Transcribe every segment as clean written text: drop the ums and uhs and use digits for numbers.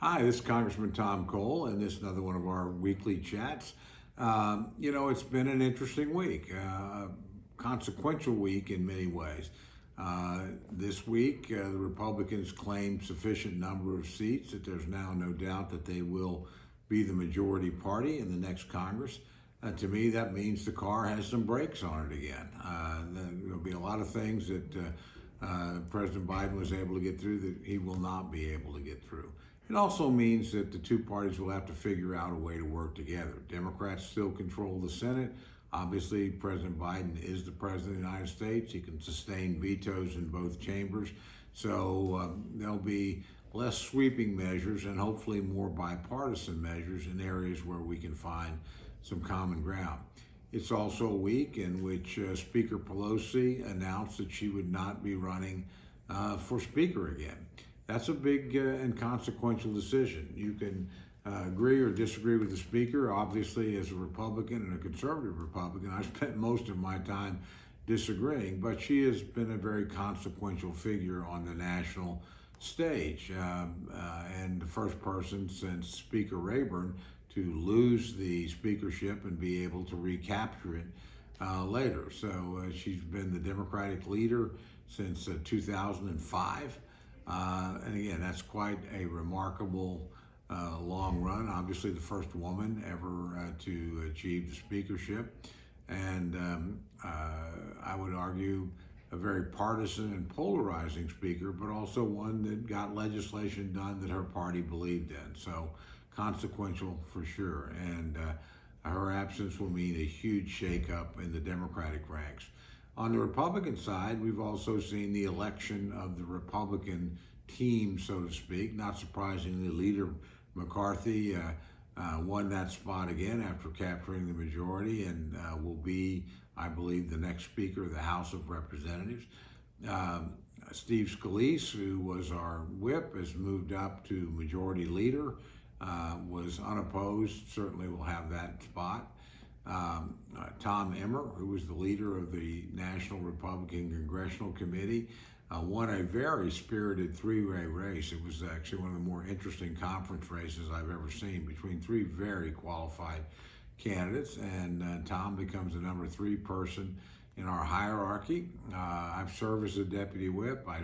Hi, this is Congressman Tom Cole, and this is another one of our weekly chats. It's been an interesting week, consequential week in many ways. This week, the Republicans claimed sufficient number of seats that there's now no doubt that they will be the majority party in the next Congress. To me, that means the car has some brakes on it again. There'll be a lot of things that President Biden was able to get through that he will not be able to get through. It also means that the two parties will have to figure out a way to work together. Democrats still control the Senate. Obviously, President Biden is the President of the United States. He can sustain vetoes in both chambers. So there'll be less sweeping measures and hopefully more bipartisan measures in areas where we can find some common ground. It's also a week in which Speaker Pelosi announced that she would not be running for Speaker again. That's a big and consequential decision. You can agree or disagree with the Speaker. Obviously, as a Republican and a conservative Republican, I spent most of my time disagreeing, but she has been a very consequential figure on the national stage and the first person since Speaker Rayburn to lose the speakership and be able to recapture it later. So she's been the Democratic leader since 2005. And again, that's quite a remarkable long run. Obviously, the first woman ever to achieve the speakership. And I would argue a very partisan and polarizing speaker, but also one that got legislation done that her party believed in. So consequential for sure. And her absence will mean a huge shakeup in the Democratic ranks. On the Republican side, we've also seen the election of the Republican team, so to speak. Not surprisingly, Leader McCarthy won that spot again after capturing the majority and will be, I believe, the next Speaker of the House of Representatives. Steve Scalise, who was our whip, has moved up to Majority Leader, was unopposed, certainly will have that spot. Tom Emmer, who was the leader of the National Republican Congressional Committee, won a very spirited three-way race. It was actually one of the more interesting conference races I've ever seen between three very qualified candidates, and Tom becomes the number 3 person in our hierarchy. I've served as a deputy whip. I,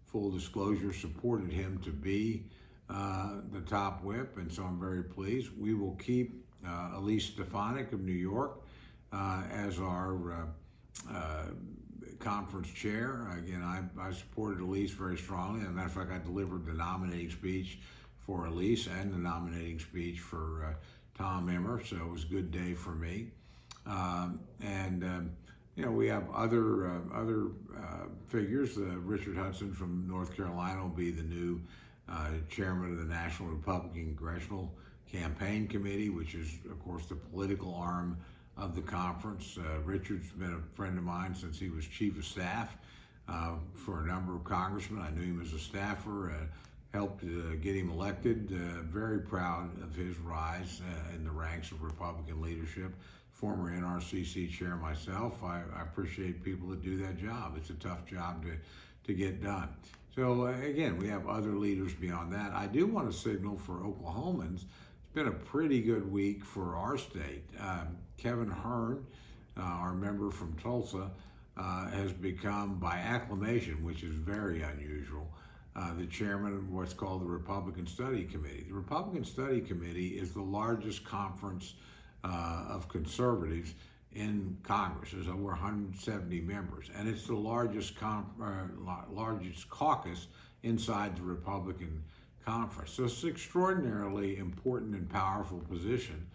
full disclosure, supported him to be the top whip, and so I'm very pleased. We will keep Elise Stefanik of New York as our conference chair. Again, I supported Elise very strongly. As a matter of fact, I delivered the nominating speech for Elise and the nominating speech for Tom Emmer, so it was a good day for me. We have other figures. Richard Hudson from North Carolina will be the new chairman of the National Republican Congressional Campaign Committee, which is, of course, the political arm of the conference. Richard's been a friend of mine since he was chief of staff for a number of congressmen. I knew him as a staffer, helped get him elected. Very proud of his rise in the ranks of Republican leadership. Former NRCC chair myself, I appreciate people that do that job. It's a tough job to get done. So again, we have other leaders beyond that. I do want to signal for Oklahomans, it's been a pretty good week for our state. Kevin Hern, our member from Tulsa, has become, by acclamation, which is very unusual, the chairman of what's called the Republican Study Committee. The Republican Study Committee is the largest conference of conservatives in Congress. There's over 170 members, and it's the largest caucus inside the Republican conference. So it's an extraordinarily important and powerful position,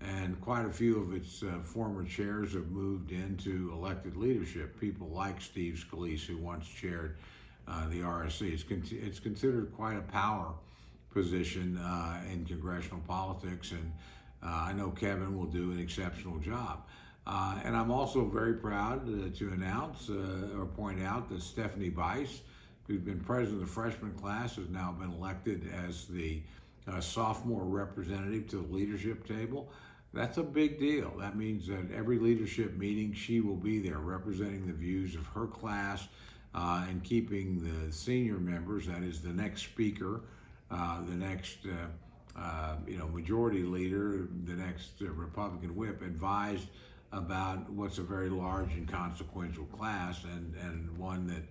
and quite a few of its former chairs have moved into elected leadership. People like Steve Scalise, who once chaired the RSC. It's considered quite a power position in congressional politics, and I know Kevin will do an exceptional job. And I'm also very proud to announce or point out that Stephanie Bice, who's been president of the freshman class, has now been elected as the sophomore representative to the leadership table. That's a big deal. That means that every leadership meeting, she will be there representing the views of her class and keeping the senior members, that is the next speaker, the next majority leader, the next Republican whip, advised about what's a very large and consequential class, and one that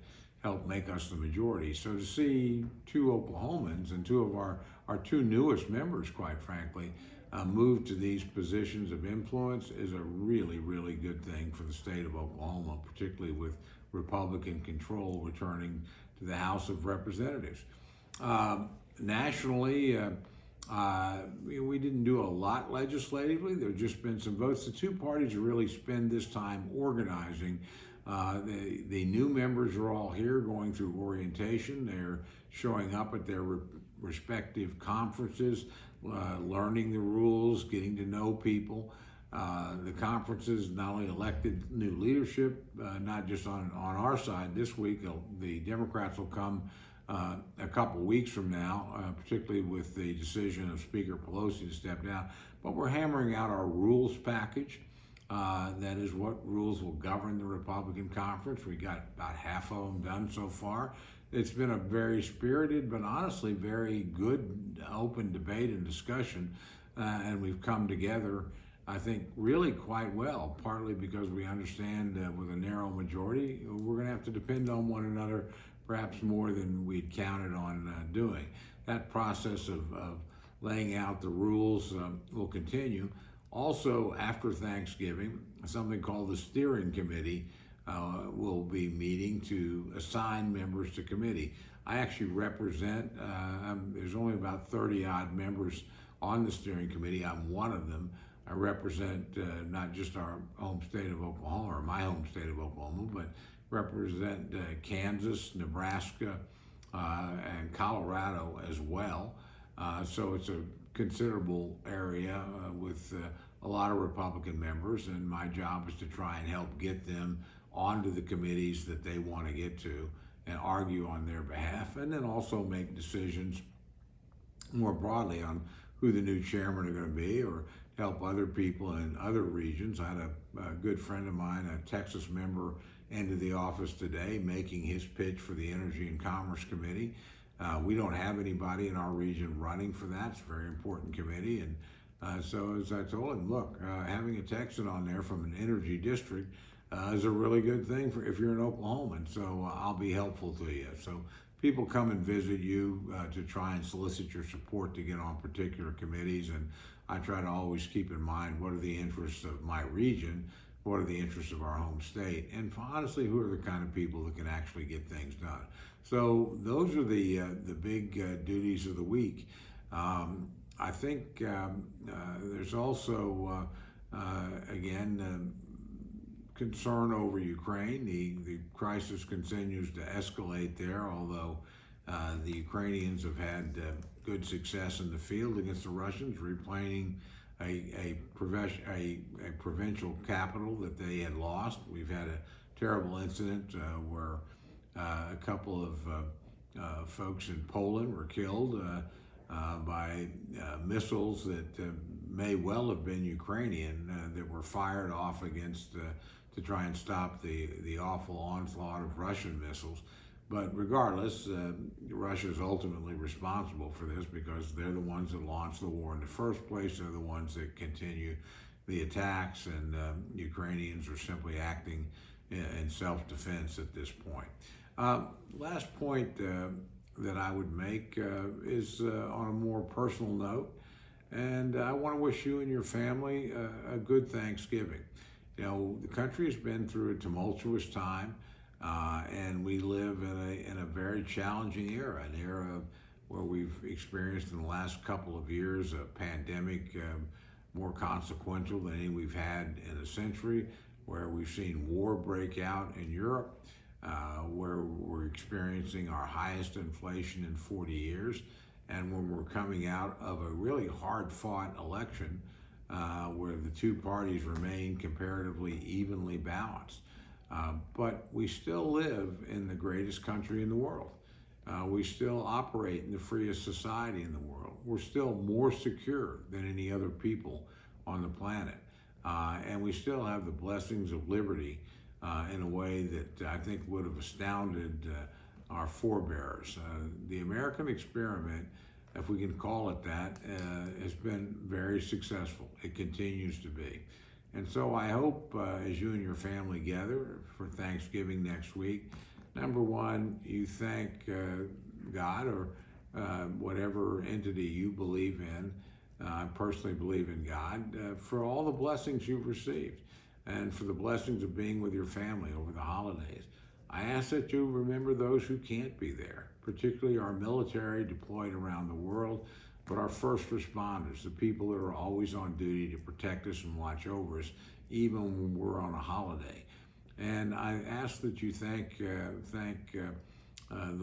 helped make us the majority. So to see two Oklahomans and two of our two newest members, quite frankly, move to these positions of influence is a really, really good thing for the state of Oklahoma, particularly with Republican control returning to the House of Representatives. Nationally, we didn't do a lot legislatively. There have just been some votes. The two parties really spend this time organizing. The new members are all here going through orientation. They're showing up at their respective conferences, learning the rules, getting to know people. The conferences not only elected new leadership, not just on our side this week. The Democrats will come a couple weeks from now, particularly with the decision of Speaker Pelosi to step down. But we're hammering out our rules package. That is what rules will govern the Republican conference. We got about half of them done so far. It's been a very spirited, but honestly very good, open debate and discussion. And we've come together, I think, really quite well, partly because we understand with a narrow majority, we're going to have to depend on one another perhaps more than we'd counted on doing. That process of laying out the rules will continue. Also, after Thanksgiving, something called the Steering Committee will be meeting to assign members to committee. I actually represent, there's only about 30 odd members on the Steering Committee. I'm one of them. I represent not just our home state of Oklahoma, or my home state of Oklahoma, but represent Kansas, Nebraska, and Colorado as well. So it's a considerable area with a lot of Republican members, and my job is to try and help get them onto the committees that they want to get to and argue on their behalf, and then also make decisions more broadly on who the new chairman are going to be, or help other people in other regions. I had a good friend of mine, a Texas member, into the office today making his pitch for the Energy and Commerce Committee. We don't have anybody in our region running for that. It's a very important committee. And so as I told him, look, having a Texan on there from an energy district is a really good thing for if you're an Oklahoman. So I'll be helpful to you. So people come and visit you to try and solicit your support to get on particular committees. And I try to always keep in mind what are the interests of my region, what are the interests of our home state, and honestly, who are the kind of people that can actually get things done. So those are the big duties of the week. I think there's also, again, concern over Ukraine. The crisis continues to escalate there, although the Ukrainians have had good success in the field against the Russians, replanting a provincial capital that they had lost. We've had a terrible incident where a couple of folks in Poland were killed by missiles that may well have been Ukrainian that were fired off against to try and stop the awful onslaught of Russian missiles. But regardless, Russia is ultimately responsible for this because they're the ones that launched the war in the first place. They're the ones that continue the attacks, and Ukrainians are simply acting in self-defense at this point. Last point that I would make is on a more personal note, and I want to wish you and your family a good Thanksgiving. You know, the country has been through a tumultuous time. And we live in a very challenging era, an era where we've experienced in the last couple of years a pandemic more consequential than any we've had in a century, where we've seen war break out in Europe, where we're experiencing our highest inflation in 40 years, and when we're coming out of a really hard-fought election where the two parties remain comparatively evenly balanced. But we still live in the greatest country in the world. We still operate in the freest society in the world. We're still more secure than any other people on the planet. And we still have the blessings of liberty in a way that I think would have astounded our forebears. The American experiment if we can call it that, has been very successful. It continues to be. And so I hope as you and your family gather for Thanksgiving next week, number one, you thank God or whatever entity you believe in. I personally believe in God for all the blessings you've received and for the blessings of being with your family over the holidays. I ask that you remember those who can't be there, particularly our military deployed around the world, but our first responders, the people that are always on duty to protect us and watch over us, even when we're on a holiday. And I ask that you thank the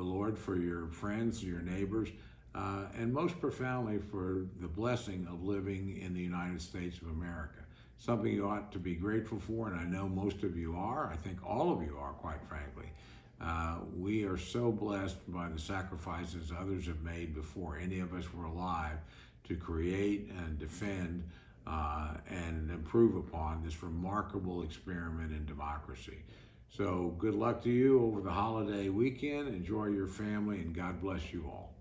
Lord for your friends, your neighbors, and most profoundly for the blessing of living in the United States of America. Something you ought to be grateful for, and I know most of you are. I think all of you are, quite frankly. We are so blessed by the sacrifices others have made before any of us were alive to create and defend and improve upon this remarkable experiment in democracy. So good luck to you over the holiday weekend. Enjoy your family, and God bless you all.